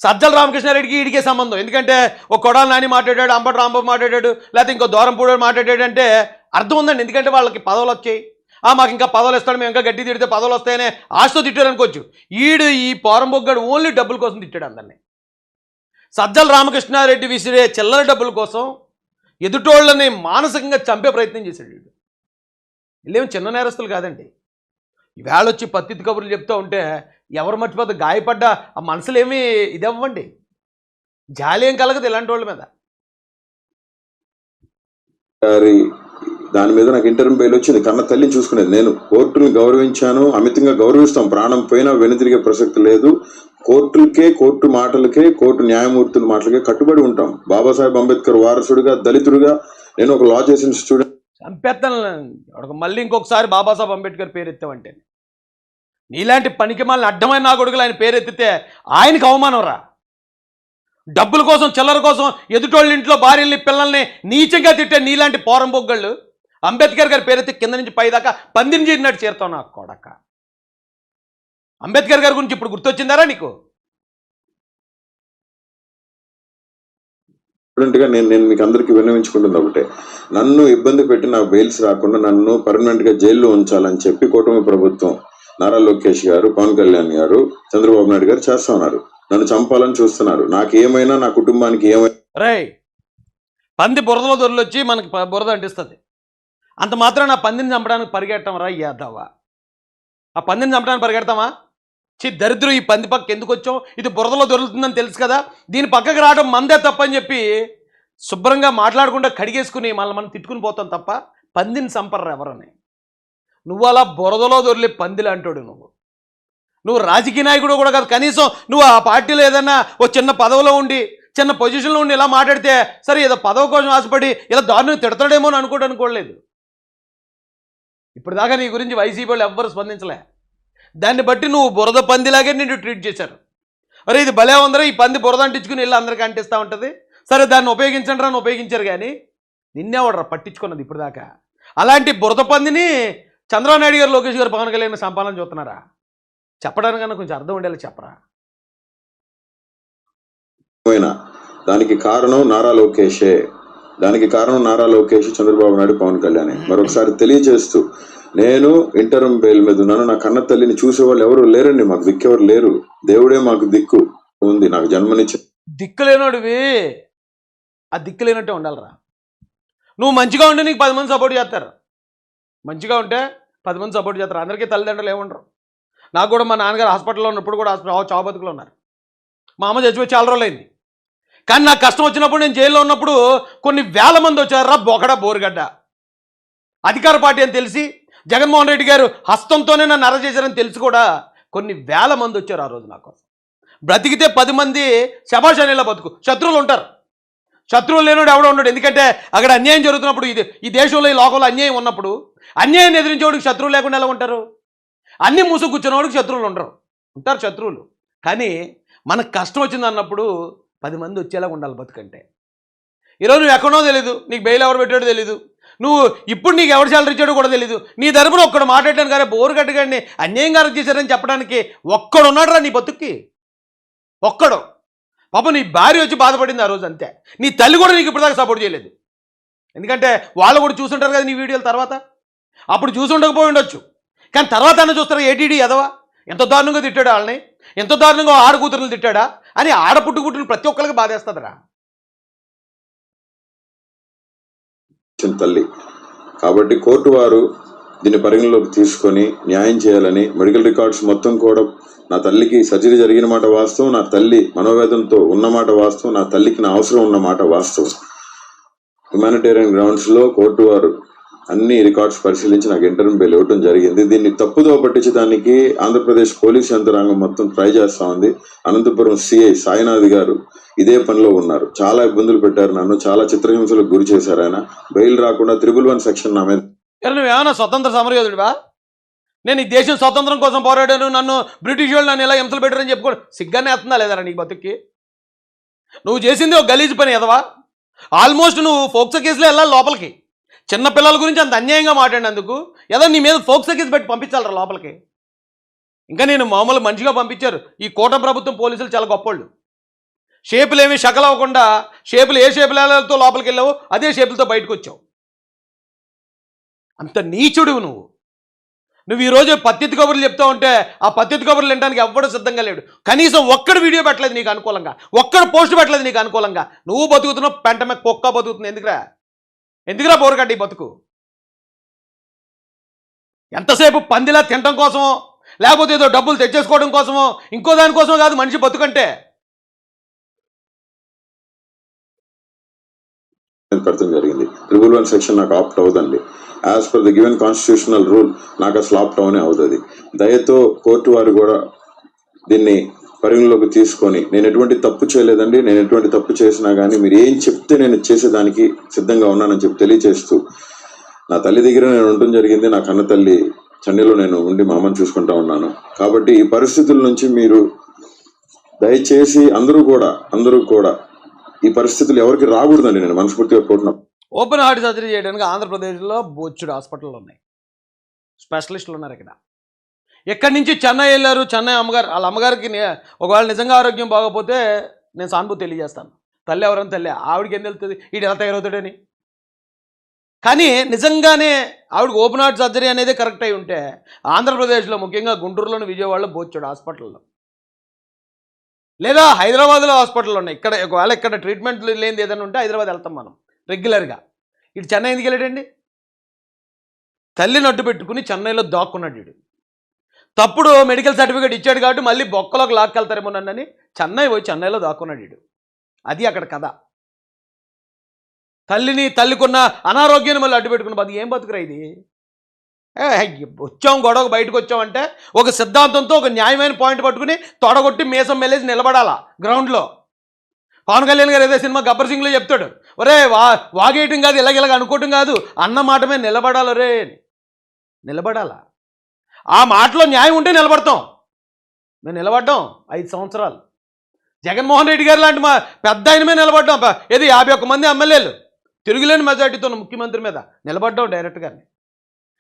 Speaker 1: సజ్జల రామకృష్ణారెడ్డికి వీడికే సంబంధం. ఎందుకంటే ఒక కొడాల నాని మాట్లాడాడు, అంబటి రాంబాబు మాట్లాడాడు, లేకపోతే ఇంకో దూరంపూడి మాట్లాడాడు అంటే అర్థం ఉందండి. ఎందుకంటే వాళ్ళకి పదవులు వచ్చాయి, మాకు ఇంకా పదవులు ఇస్తాడు, మేము ఇంకా గట్టి తిడితే పదవులు వస్తాయనే ఆశతో తిట్టారు అనుకోవచ్చు. ఈ పోరంబొగ్గాడు ఓన్లీ డబ్బుల కోసం తిట్టాడు అందరినీ. సజ్జల రామకృష్ణారెడ్డి విసిరే చిల్లర డబ్బుల కోసం ఎదుటోళ్ళని మానసికంగా చంపే ప్రయత్నం చేశాడు వీడు. వీళ్ళేమో చిన్న నేరస్తులు కాదండి. ఈవేళ వచ్చి పత్తితి కబుర్లు చెప్తూ ఉంటే ఎవరు మర్చిపోతే గాయపడ్డ ఆ మనసులు ఏమీ ఇదవ్వండి, జాలి ఏం కలగదు ఇలాంటి వాళ్ళ మీద.
Speaker 6: దాని మీద నాకు ఇంటర్వ్యూ బెయిల్ వచ్చింది. కన్న తల్లిని చూసుకునేది నేను. కోర్టుని గౌరవించాను, అమితంగా గౌరవిస్తాం. ప్రాణం పోయినా వెనుతిరిగే ప్రసక్తి లేదు. కోర్టులకే, కోర్టు మాటలకే, కోర్టు న్యాయమూర్తుల మాటలకే కట్టుబడి ఉంటాం. బాబాసాహెబ్ అంబేద్కర్ వారసుడిగా, దళితుడిగా నేను ఒక లా చేసిన స్టూడెంట్.
Speaker 1: చంపేస్తాను మళ్ళీ ఇంకొకసారి బాబాసాహెబ్ అంబేద్కర్ పేరు ఎత్తావంటే. నీలాంటి పనికి మాలిన అడ్డమైన నా కొడుకులు ఆయన పేరు ఎత్తితే ఆయనకి అవమానం రా. డబ్బుల కోసం, చిల్లర కోసం ఎదుటోళ్ళ ఇంట్లో భార్యల్ని, పిల్లల్ని నీచంగా తిట్టే నీలాంటి పోరంబొగ్గళ్ళు అంబేద్కర్ గారి పేరెత్తి కింద నుంచి పైదాకా పందిని చేరినట్టు చేరుతావు నాకు కొడక. అంబేద్కర్ గారి గురించి ఇప్పుడు గుర్తొచ్చిందారా నీకు?
Speaker 6: స్టూడెంట్గా నేను మీకు అందరికీ విన్నవించుకుంటుంది ఒకటే, నన్ను ఇబ్బంది పెట్టి నాకు బెయిల్స్ రాకుండా నన్ను పర్మనెంట్గా జైల్లో ఉంచాలని చెప్పి కూటమి ప్రభుత్వం, నారా లోకేష్ గారు, పవన్ కళ్యాణ్ గారు, చంద్రబాబు నాయుడు గారు చేస్తా ఉన్నారు. నన్ను చంపాలని చూస్తున్నారు. నాకు ఏమైనా, నా కుటుంబానికి ఏమైనా.
Speaker 1: పంది బురదలో దొరలొచ్చి మనకి బురద అంటిస్తుంది. అంత మాత్రం నా పందిని చంపడానికి పరిగెట్టం రా యాదవా. ఆ పందిని చంపడానికి పరిగెడతామా? దరిద్రం, ఈ పంది పక్క ఎందుకు వచ్చాం? ఇది బురదలో దొరుకుతుందని తెలుసు కదా, దీని పక్కకు రావడం మందే తప్పని చెప్పి శుభ్రంగా మాట్లాడకుండా కడిగేసుకుని మనం తిట్టుకుని పోతాం తప్ప పందిని చంపర్రా ఎవరని. నువ్వు అలా బురదలో దొరిలే పందిలు అంటాడు. నువ్వు రాజకీయ నాయకుడు కూడా కాదు. కనీసం నువ్వు ఆ పార్టీలో ఏదన్నా ఓ చిన్న పదవిలో ఉండి, చిన్న పొజిషన్లో ఉండి ఇలా మాట్లాడితే సరే, ఏదో పదవి కోసం ఆశపడి ఇలా దారుణంగా తిడతాడేమో అని అనుకోలేదు. ఇప్పుడు దాకా నీ గురించి వైసీపీ వాళ్ళు ఎవ్వరు స్పందించలే. దాన్ని బట్టి నువ్వు బురద పందిలాగే నిన్ను ట్రీట్ చేశారు. అరే ఇది భలే ఉందరా, ఈ పంది బురద అంటించుకుని వెళ్ళి అందరికీ అంటిస్తూ ఉంటుంది, సరే దాన్ని ఉపయోగించండి అని ఉపయోగించారు. కానీ నిన్నేవాడరా పట్టించుకున్నది ఇప్పుడు దాకా? అలాంటి బురద పందిని చంద్రబాబు నాయుడు గారు, లోకేష్ గారు, పవన్ కళ్యాణ్ సంపాదన చూస్తున్నారా? చెప్పడానికన్నా కొంచెం అర్థం ఉండేలా చెప్పరా.
Speaker 6: దానికి కారణం నారా లోకేషే. చంద్రబాబు నాయుడు, పవన్ కళ్యాణ్. మరొకసారి తెలియజేస్తూ, నేను ఇంటర్మ్ బెయిల్ మీద ఉన్నాను. నా కన్న తల్లిని చూసేవాళ్ళు ఎవరు లేరండి. మాకు దిక్కు ఎవరు లేరు. దేవుడే మాకు దిక్కు ఉంది. నాకు జన్మనిచ్చి
Speaker 1: దిక్కు లేనోడివి ఆ దిక్కు లేనట్టే ఉండాలిరా. నువ్వు మంచిగా ఉంటే నీకు 10 మంది సపోర్ట్ చేస్తారు. మంచిగా ఉంటే 10 మంది సపోర్ట్ చేస్తారు. అందరికీ తల్లిదండ్రులు ఏముండరు. నాకు కూడా మా నాన్నగారు హాస్పిటల్లో ఉన్నప్పుడు కూడా చావు బతుకులు ఉన్నారు. మా అమ్మ చచ్చిపోయి చాలా రోజులు అయింది. కానీ నాకు కష్టం వచ్చినప్పుడు, నేను జైల్లో ఉన్నప్పుడు కొన్ని వేల మంది వచ్చారా బొకడ బోరుగడ్డ. అధికార పార్టీ అని తెలిసి జగన్మోహన్ రెడ్డి గారు హస్తంతోనే నన్ను అరెస్ట్ చేశారని తెలిసి కూడా కొన్ని వేల మంది వచ్చారు ఆ రోజు నా కోసం. బ్రతికితే 10 మంది శభాష్ అనేలా బతుకు. శత్రువులు ఉంటారు, శత్రువులు లేనివాడు ఎవడో ఉన్నాడు. ఎందుకంటే అక్కడ అన్యాయం జరుగుతున్నప్పుడు, ఈ దేశంలో, ఈ లోకంలో అన్యాయం ఉన్నప్పుడు అన్యాయాన్ని ఎదిరించేవాడికి శత్రువులు లేకుండా ఎలా ఉంటారు? అన్ని మూసు కూర్చున్నవాడికి శత్రువులు ఉంటారు శత్రువులు. కానీ మనకు కష్టం వచ్చింది అన్నప్పుడు 10 మంది వచ్చేలా ఉండాలి బతుకంటే. ఈరోజు నువ్వు ఎక్కడో తెలీదు, నీకు బెయిల్ ఎవరు పెట్టాడో తెలీదు, నువ్వు ఇప్పుడు నీకు ఎవరు శాలరీ ఇచ్చాడో కూడా తెలీదు. నీ తరపున ఒక్కడు మాట్లాడటాను కానీ బోరు కట్టగానే అన్యాయంగా అరెస్ట్ చేశారని చెప్పడానికి ఒక్కడున్నాడు రా నీ బతుక్కి. ఒక్కడు. పాపం నీ భార్య వచ్చి బాధపడింది ఆ రోజు, అంతే. నీ తల్లి కూడా నీకు ఇప్పటిదాకా సపోర్ట్ చేయలేదు. ఎందుకంటే వాళ్ళు కూడా చూసుంటారు కదా నీ వీడియోల తర్వాత. అప్పుడు చూసి ఉండకపోయి ఉండొచ్చు, కానీ తర్వాత అన్న చూస్తారు ఏటీడీ ఎదవా ఎంత దారుణంగా తిట్టాడు వాళ్ళని, ఎంత దారుణంగా ఆడ కూతురులు తిట్టాడా అని ఆడ పుట్టుకుంటున్న ప్రతి ఒక్కరికి బాధేస్తుందిరా.
Speaker 6: తల్లి. కాబట్టి కోర్టు వారు దీన్ని పరిగణలోకి తీసుకొని న్యాయం చేయాలని, మెడికల్ రికార్డ్స్ మొత్తం కూడా నా తల్లికి సర్జరీ జరిగిన మాట వాస్తవం, నా తల్లి మనోవేదనతో ఉన్నమాట వాస్తవం, నా తల్లికి నా అవసరం ఉన్నమాట వాస్తవం. హ్యుమానిటేరియన్ గ్రౌండ్స్ లో కోర్టు వారు అన్ని రికార్డ్స్ పరిశీలించి నాకు ఇంటర్వ్యూ బెయిల్ ఇవ్వడం జరిగింది. దీన్ని తప్పుదో పట్టించడానికి ఆంధ్రప్రదేశ్ పోలీస్ యంత్రాంగం మొత్తం ట్రై చేస్తా ఉంది. అనంతపురం సిఐ సాయినాథ్ గారు ఇదే పనిలో ఉన్నారు. చాలా ఇబ్బందులు పెట్టారు నన్ను, చాలా చిత్రహింసలకు గురి చేశారు. ఆయన బెయిల్ రాకుండా 311 సెక్షన్ నా మీద.
Speaker 1: నువ్వేమన్నా స్వతంత్ర సమరయోధుడివా? నేను ఈ దేశం స్వతంత్రం కోసం పోరాడాను, నన్ను బ్రిటిష్ వాళ్ళు నన్ను ఇలా హింసలు పెట్టారని చెప్పుకోడు సిగ్గానే వస్తుందా లేదరా నీకు బతుక్కి? నువ్వు చేసింది ఒక గలీజ్ పని ఎదవా. ఆల్మోస్ట్ నువ్వు ఫోక్సో కేసులో వెళ్ళాలి లోపలికి. చిన్న పిల్లల గురించి అంత అన్యాయంగా మాట్లాడినందుకు ఏదో నీ మీద ఫోక్సో కేసు పెట్టి పంపించాలరా లోపలికి. ఇంకా నేను మామూలు మనిషిగా పంపించారు. ఈ కూటమి ప్రభుత్వం పోలీసులు చాలా గొప్పోళ్ళు. షేపులు ఏమీ షకలు అవ్వకుండా షేపులు ఏ షేపులతో లోపలికి వెళ్ళావు అదే షేపులతో బయటకు వచ్చావు. అంత నీచుడువు నువ్వు ఈరోజు పత్తిత్తి కబుర్లు చెప్తా ఉంటే ఆ పత్తిత్తి కబుర్లు వినడానికి ఎవ్వడూ సిద్ధంగా లేడు. కనీసం ఒక్కడు వీడియో పెట్టలేదు నీకు అనుకూలంగా, ఒక్కడు పోస్ట్ పెట్టలేదు నీకు అనుకూలంగా. నువ్వు బతుకుతున్నావు, పెంట మీద కుక్క బతుకుతుంది. ఎందుకురా బోరగడ్డ ఈ బతుకు? ఎంతసేపు పందిలా తినడం కోసమో లేకపోతే ఏదో డబ్బులు తెచ్చేసుకోవడం కోసమో ఇంకో దానికోసమో కాదు మనిషి బతుకంటే.
Speaker 6: పెడతాం జరిగింది. 311 సెక్షన్ నాకు ఆప్ట్ అవుదండి. As per the given constitutional rule నాకు అసలు ఆప్ట్ అవనే అవుతుంది. దయతో కోర్టు వారు కూడా దీన్ని పరిగణలోకి తీసుకొని, నేను ఎటువంటి తప్పు చేయలేదండి, నేను ఎటువంటి తప్పు చేసినా కానీ మీరు ఏం చెప్తే నేను చేసేదానికి సిద్ధంగా ఉన్నానని చెప్పి తెలియజేస్తూ, నా తల్లి దగ్గర నేను ఉండటం జరిగింది. నా కన్న తల్లి చెన్నైలో నేను ఉండి మా అమ్మని చూసుకుంటా ఉన్నాను. కాబట్టి ఈ పరిస్థితుల నుంచి మీరు దయచేసి అందరూ కూడా ఈ పరిస్థితులు ఎవరికి రాకూడదండి నేను మనస్ఫూర్తిగా కోరుతున్నాను.
Speaker 1: ఓపెన్ హార్ట్ సర్జరీ చేయడానికి ఆంధ్రప్రదేశ్లో బొచ్చుడు హాస్పిటల్ ఉన్నాయి, స్పెషలిస్టులు ఉన్నారు. ఎక్కడి నుంచి చెన్నై వెళ్ళారు. చెన్నై అమ్మగారు, వాళ్ళ అమ్మగారికి ఒకవేళ నిజంగా ఆరోగ్యం బాగోపోతే నేను సానుభూతి తెలియజేస్తాను. తల్లి ఎవరైనా తల్లి, ఆవిడకి ఏం తెలుస్తుంది వీడు ఎలా తయారవుతాడని. కానీ నిజంగానే ఆవిడకి ఓపెన్ హార్ట్ సర్జరీ అనేది కరెక్ట్ అయి ఉంటే ఆంధ్రప్రదేశ్లో ముఖ్యంగా గుంటూరులోని విజయవాడలో బొచ్చుడు హాస్పిటల్లో లేదా హైదరాబాద్లో హాస్పిటల్ ఉన్నాయి. ఒకవేళ ఇక్కడ ట్రీట్మెంట్ లేనిది ఏదైనా ఉంటే హైదరాబాద్ వెళ్తాం మనం రెగ్యులర్గా. ఇటు చెన్నై ఎందుకు వెళ్ళాడండి? తల్లిని అడ్డు పెట్టుకుని చెన్నైలో దాక్కున్నాడు వీడు. తప్పుడు మెడికల్ సర్టిఫికేట్ ఇచ్చాడు కాబట్టి మళ్ళీ బొక్కలోకి లాక్కెళ్తారేమో నన్నని చెన్నై పోయి చెన్నైలో దాక్కున్నాడు వీడు. అది అక్కడ కథ. తల్లికున్న అనారోగ్యాన్ని మళ్ళీ అడ్డు పెట్టుకున్న అది ఏం బతుకురా ఇది? వచ్చాం గొడవకు బయటకు వచ్చామంటే ఒక సిద్ధాంతంతో ఒక న్యాయమైన పాయింట్ పట్టుకుని తొడగొట్టి మీసం మెల్లేసి నిలబడాలా గ్రౌండ్లో. పవన్ కళ్యాణ్ గారు ఏదో సినిమా గబ్బర్ సింగ్లో చెప్తాడు, ఒరే వాగేయటం కాదు ఇలాగ అనుకోవటం కాదు, అన్న మాట మీద నిలబడాలి రే, నిలబడాలా. ఆ మాటలో న్యాయం ఉంటే నిలబడతాం. మేము నిలబడ్డాం 5 సంవత్సరాలు. జగన్మోహన్ రెడ్డి గారు లాంటి మా పెద్ద ఆయన మీద నిలబడ్డాం. ఏది 51 మంది ఎమ్మెల్యేలు తిరుగులేని మెజార్టీతో ముఖ్యమంత్రి మీద నిలబడ్డాం డైరెక్ట్గానే.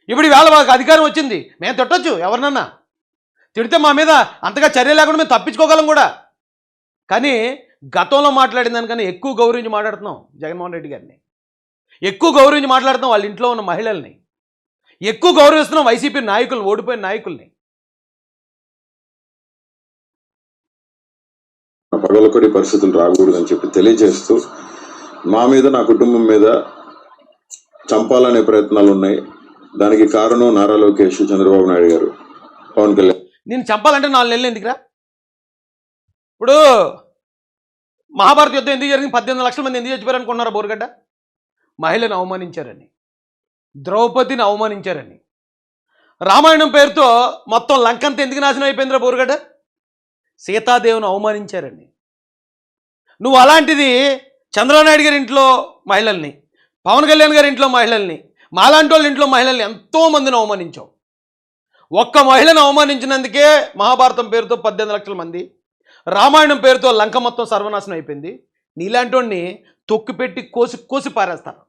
Speaker 1: ఇప్పుడు ఈవేళ మాకు అధికారం వచ్చింది, మేము తిట్టొచ్చు ఎవరినన్నా, తిడితే మా మీద అంతగా చర్య లేకుండా మేము తప్పించుకోగలం కూడా. కానీ గతంలో మాట్లాడిన దానికన్నా ఎక్కువ గౌరవించి మాట్లాడుతున్నాం జగన్మోహన్ రెడ్డి గారిని, ఎక్కువ గౌరవించి మాట్లాడుతున్నాం వాళ్ళ ఇంట్లో ఉన్న మహిళల్ని, ఎక్కువ గౌరవిస్తున్నాం వైసీపీ నాయకులు, ఓడిపోయిన నాయకుల్ని.
Speaker 6: పగలకొడి పరిస్థితులు రాకూడదని చెప్పి తెలియజేస్తూ, మా మీద నా కుటుంబం మీద చంపాలనే ప్రయత్నాలు ఉన్నాయి. దానికి కారణం నారా లోకేష్, చంద్రబాబు నాయుడు గారు, పవన్ కళ్యాణ్.
Speaker 1: నేను చంపాలంటే 4 నెలలు ఎందుకురా? ఇప్పుడు మహాభారత యుద్ధం ఎందుకు జరిగింది? 18 లక్షల మంది ఎందుకు చచ్చిపోయారు అనుకున్నారా? బోరుగడ్డ మహిళను అవమానించారని, ద్రౌపదిని అవమానించారని, రామాయణం పేరుతో మొత్తం లంకంతా ఎందుకు నాశనం అయిపోయిందిరా బోరుగడ్డ? సీతాదేవిని అవమానించారని. నువ్వు అలాంటిది చంద్రబాబు గారి ఇంట్లో మహిళల్ని, పవన్ కళ్యాణ్ గారి ఇంట్లో మహిళల్ని, మాలాంటి వాళ్ళ ఇంట్లో మహిళల్ని ఎంతోమందిని అవమానించావు. ఒక్క మహిళను అవమానించినందుకే మహాభారతం పేరుతో 18 లక్షల మంది, రామాయణం పేరుతో లంక మొత్తం సర్వనాశనం అయిపోయింది. నీలాంటి వాడిని తొక్కిపెట్టి కోసి పారేస్తారు.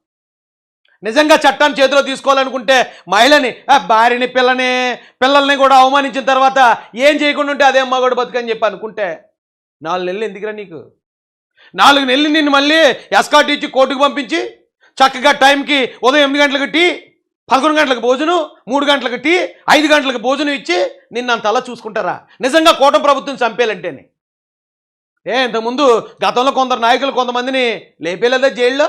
Speaker 1: నిజంగా చట్టాన్ని చేతిలో తీసుకోవాలనుకుంటే మహిళని, భార్యని, పిల్లల్ని కూడా అవమానించిన తర్వాత ఏం చేయకుండా ఉంటే అదే మగవాడు బతుకని చెప్పి అనుకుంటే 4 నెలలు ఎందుకురా నీకు? 4 నెలలు నిన్ను మళ్ళీ ఎస్కాట్ ఇచ్చి కోర్టుకు పంపించి చక్కగా టైంకి ఉదయం 8 గంటలకు టీ, 11 గంటలకు భోజనం, 3 గంటలకు టీ, 5 గంటలకు భోజనం ఇచ్చి నిన్ను అంత అలా చూసుకుంటారా? నిజంగా కూటమి ప్రభుత్వం చంపేయాలంటేనే. ఇంతకుముందు గతంలో కొందరు నాయకులు కొంతమందిని లేపేలేదా జైల్లో?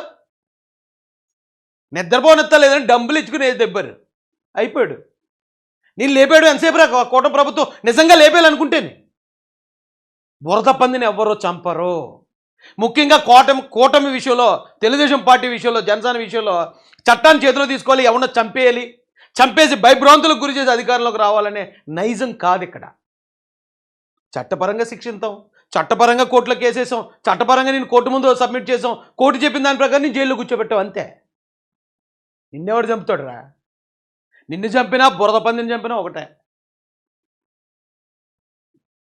Speaker 1: నిద్రపోనెత్తలేదని డబ్బులు ఇచ్చుకుని దెబ్బరు అయిపోయాడు. నేను లేపాడు ఎంతసేపు రా కూటమి ప్రభుత్వం నిజంగా లేపేయాలనుకుంటేనే. బురద పందిని ఎవ్వరూ చంపరు. ముఖ్యంగా కూటమి విషయంలో, తెలుగుదేశం పార్టీ విషయంలో, జనసేన విషయంలో చట్టాన్ని చేతిలో తీసుకోవాలి, ఎవరినో చంపేయాలి, చంపేసి భయభ్రాంతులకు గురి చేసి అధికారంలోకి రావాలనే నైజం కాదు ఇక్కడ. చట్టపరంగా శిక్షించాం, చట్టపరంగా కోర్టులో కేసేసాం, చట్టపరంగా నేను కోర్టు ముందు సబ్మిట్ చేసాం, కోర్టు చెప్పిన దాని ప్రకారం నేను జైల్లో కూర్చోబెట్టాం అంతే. నిన్నెవడు చంపుతాడు రా? నిన్ను చంపినా బురద పందిని చంపినా ఒకటే.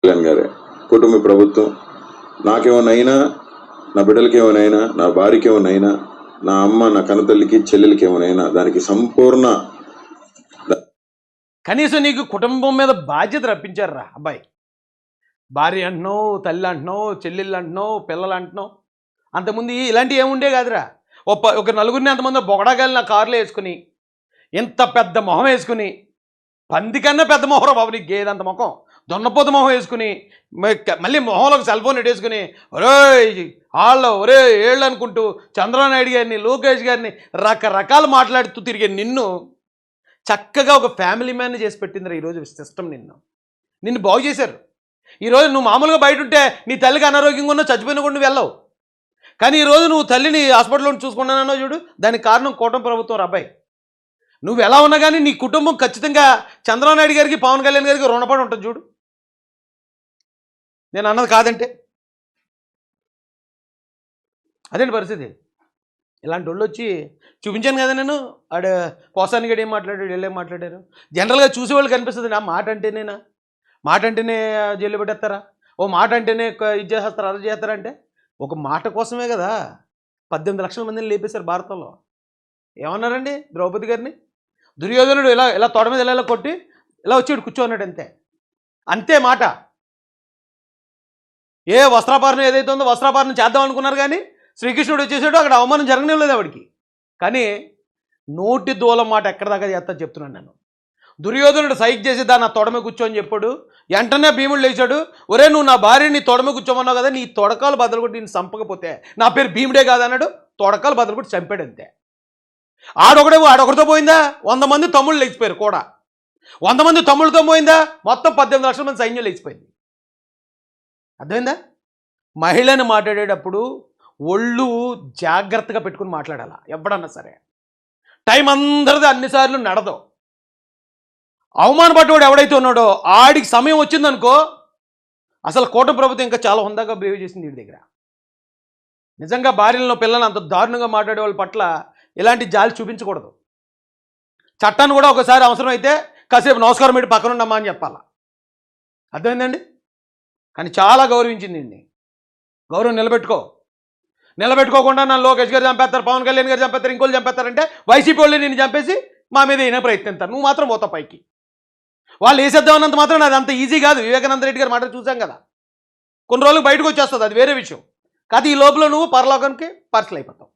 Speaker 6: కళ్యాణ్ గారే కుటుంబ ప్రభుత్వం నాకేమోనైనా, నా బిడ్డలకి ఏమోనైనా, నా భార్యకి ఏమోనైనా, నా అమ్మ నా కన్నతల్లికి చెల్లెలకి ఏమోనైనా దానికి సంపూర్ణ
Speaker 1: కనీసం నీకు కుటుంబం మీద బాధ్యత రప్పించారు రా అబ్బాయి. భార్య అంటున్నావు, తల్లి అంటున్నావు, చెల్లెళ్ళు అంటున్నావు, పిల్లలు అంటున్నావు. అంతకుముందు ఇలాంటివి ఏముండే కాదురా. ఒక నలుగురిని అంతమంది బొగడగాలి నా కారులో వేసుకుని, ఇంత పెద్ద మొహం వేసుకుని, పంది కన్నా పెద్ద మొహం బాబు నీకు, గేదంత ముఖం, దొన్నపోత మొహం వేసుకుని, మళ్ళీ మొహంలోకి సెల్ ఫోన్ పెట్టేసుకుని ఒరే ఏళ్ళు అనుకుంటూ చంద్రబాబు నాయుడు గారిని, లోకేష్ గారిని రకరకాలు మాట్లాడుతూ తిరిగే నిన్ను చక్కగా ఒక ఫ్యామిలీ మ్యాన్ చేసి పెట్టిందిరా ఈరోజు సిస్టమ్. నిన్ను బాగు చేశారు. ఈరోజు నువ్వు మామూలుగా బయట ఉంటే నీ తల్లికి అనారోగ్యంగా ఉన్నా చచ్చిపోయినా కూడా నువ్వు వెళ్ళవు. కానీ ఈరోజు నువ్వు తల్లిని హాస్పిటల్లో చూసుకున్నానో చూడు, దానికి కారణం కూటమి ప్రభుత్వం అబ్బాయి. నువ్వు ఎలా ఉన్నా కానీ నీ కుటుంబం ఖచ్చితంగా చంద్రబాబు నాయుడు గారికి, పవన్ కళ్యాణ్ గారికి రుణపడి ఉంటుంది చూడు. నేను అన్నది కాదంటే అదేంటి పరిస్థితి. ఇలాంటి వాళ్ళు వచ్చి చూపించాను కదా నేను. పోసాని గడి ఏం మాట్లాడాడు, వీళ్ళేం మాట్లాడారు. జనరల్గా చూసేవాళ్ళు కనిపిస్తుంది. నా మాట అంటేనేనా, మాట అంటేనే జైలు పెట్టేస్తారా, ఓ మాట అంటేనే ఇది చేసేస్తారా, అరెస్ట్ చేస్తారంటే ఒక మాట కోసమే కదా 18 లక్షల మందిని లేపేశారు భారతంలో. ఏమన్నారండి ద్రౌపది గారిని? దుర్యోధనుడు ఇలా తోట మీద ఇలా కొట్టి ఇలా వచ్చాడు కూర్చోన్నాడు అంతే. అంతే మాట. ఏ వస్త్రాపహరణ ఏదైతే ఉందో వస్త్రాపహరణ చేద్దాం అనుకున్నారు, కానీ శ్రీకృష్ణుడు వచ్చేసాడు, అక్కడ అవమానం జరగలేదు ఆవిడికి. కానీ నోటి దూలం మాట ఎక్కడ దాకా చేస్తా చెప్తున్నాను నేను. దుర్యోధనుడు సైక్ చేసి దాన్ని నా తొడమే కూర్చోని చెప్పాడు. వెంటనే భీముడు లేచాడు, ఒరే నువ్వు నా భార్యని తొడమే కూర్చోమన్నావు కదా, నీ తొడకాలు బదులు కొట్టి నేను చంపకపోతే నా పేరు భీముడే కాదన్నాడు. తొడకాలు బదులు కొట్టి చంపాడు అంతే. ఆడొకటితో పోయిందా 100 మంది తమ్ముళ్ళు లేచిపోయారు కూడా. 100 మంది తమ్ముళ్ళతో పోయిందా మొత్తం 18 లక్షల మంది సైన్యం లేచిపోయింది. అర్థమైందా? మహిళని మాట్లాడేటప్పుడు ఒళ్ళు జాగ్రత్తగా పెట్టుకుని మాట్లాడాలా ఎప్పుడన్నా సరే. టైం అందరిది అన్నిసార్లు నడదు. అవమానపడ్డవాడు ఎవడైతే ఉన్నాడో ఆడికి సమయం వచ్చిందనుకో, అసలు కూటమి ప్రభుత్వం ఇంకా చాలా హుందాగా బిహేవ్ చేసింది వీడి దగ్గర. నిజంగా భార్యలను, పిల్లలను అంత దారుణంగా మాట్లాడే వాళ్ళ పట్ల ఇలాంటి జాలి చూపించకూడదు. చట్టాన్ని కూడా ఒకసారి అవసరం అయితే కాసేపు నమస్కారం పెట్టి పక్కన ఉండమ్మా అని చెప్పాలా. అర్థమైందండి? కానీ చాలా గౌరవించింది. గౌరవం నిలబెట్టుకోకుండా నన్ను లోకేష్ గారు చంపేస్తారు, పవన్ కళ్యాణ్ గారు చంపేస్తారు, ఇంకోళ్ళు చంపేస్తారంటే వైసీపీ వాళ్ళు నేను చంపేసి మా మీద అయినా ప్రయత్నిస్తారు. నువ్వు మాత్రం పోతావు పైకి. వాళ్ళు వేసేద్దామన్నంత మాత్రం అది అంత ఈజీ కాదు. వివేకానంద రెడ్డి గారు మాట చూసాం కదా, కొన్ని రోజులు బయటకు వచ్చేస్తుంది, అది వేరే విషయం కాదు. ఈ లోపల నువ్వు పరలోకానికి పార్సల్ అయిపోతావు.